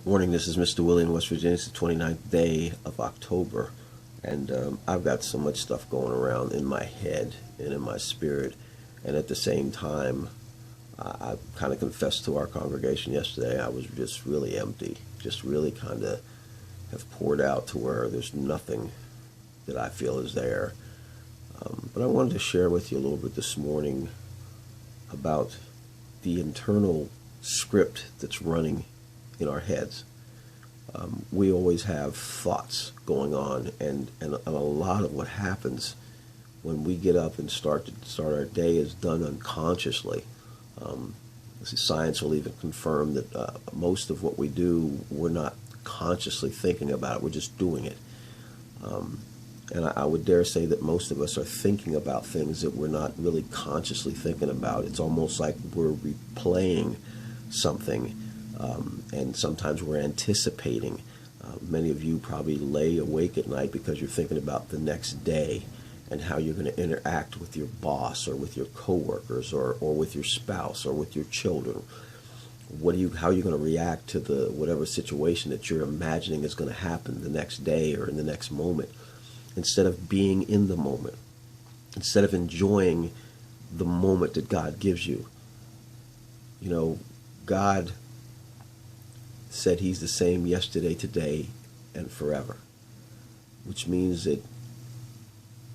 Morning, this is Mr. Willie in West Virginia. It's the 29th day of October, and I've got so much stuff going around in my head and in my spirit, and at the same time, I kind of confessed to our congregation yesterday I was just really empty, just really kind of have poured out to where there's nothing that I feel is there. But I wanted to share with you a little bit this morning about the internal script that's running in our heads. We always have thoughts going on, and a lot of what happens when we get up and start our day is done unconsciously. Science will even confirm that most of what we do, we're not consciously thinking about it, we're just doing it. And I would dare say that most of us are thinking about things that we're not really consciously thinking about. It's almost like we're replaying something, and sometimes we're anticipating. Many of you probably lay awake at night because you're thinking about the next day and how you're going to interact with your boss or with your coworkers or with your spouse or with your children. How are you going to react to the whatever situation that you're imagining is going to happen the next day or in the next moment, instead of being in the moment, instead of enjoying the moment that God gives you. You know, God said he's the same yesterday, today, and forever, which means that,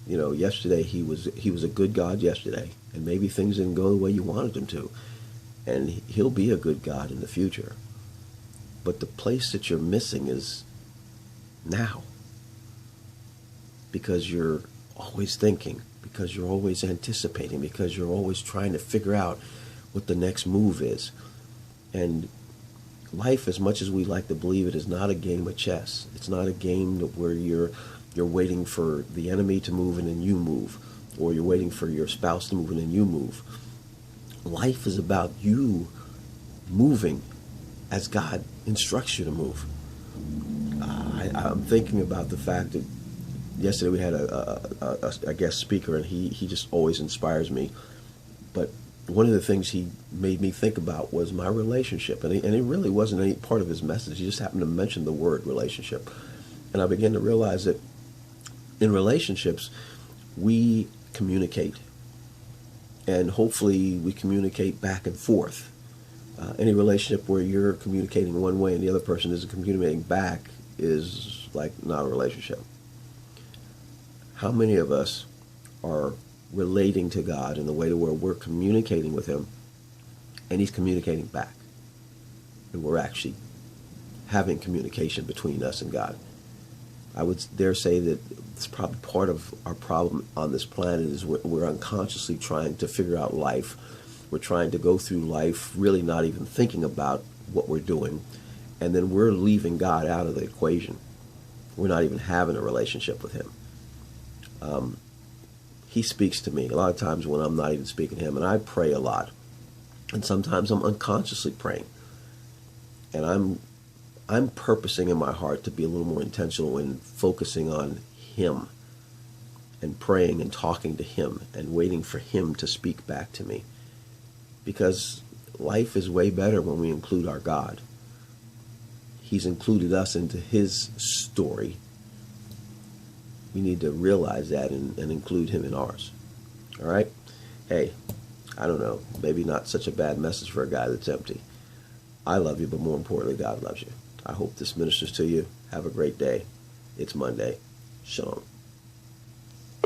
you know, yesterday he was a good God yesterday, and maybe things didn't go the way you wanted them to, and he'll be a good God in the future. But the place that you're missing is now, because you're always thinking, because you're always anticipating, because you're always trying to figure out what the next move is. And life, as much as we like to believe it, is not a game of chess. It's not a game where you're waiting for the enemy to move and then you move, or you're waiting for your spouse to move and then you move. Life is about you moving as God instructs you to move. I'm thinking about the fact that yesterday we had a guest speaker, and he just always inspires me. But one of the things he made me think about was my relationship. And it really wasn't any part of his message. He just happened to mention the word relationship. And I began to realize that in relationships, we communicate. And hopefully we communicate back and forth. Any relationship where you're communicating one way and the other person isn't communicating back is like not a relationship. How many of us are relating to God in the way to where we're communicating with him and he's communicating back, and we're actually having communication between us and God? I would dare say that it's probably part of our problem on this planet is we're unconsciously trying to figure out life. We're trying to go through life really not even thinking about what we're doing, and then we're leaving God out of the equation. We're not even having a relationship with him. He speaks to me a lot of times when I'm not even speaking to him, and I pray a lot, and sometimes I'm unconsciously praying, and I'm purposing in my heart to be a little more intentional in focusing on him and praying and talking to him and waiting for him to speak back to me, because life is way better when we include our God. He's included us into his story. We need to realize that and include him in ours. All right? Hey, I don't know. Maybe not such a bad message for a guy that's empty. I love you, but more importantly, God loves you. I hope this ministers to you. Have a great day. It's Monday. Shalom.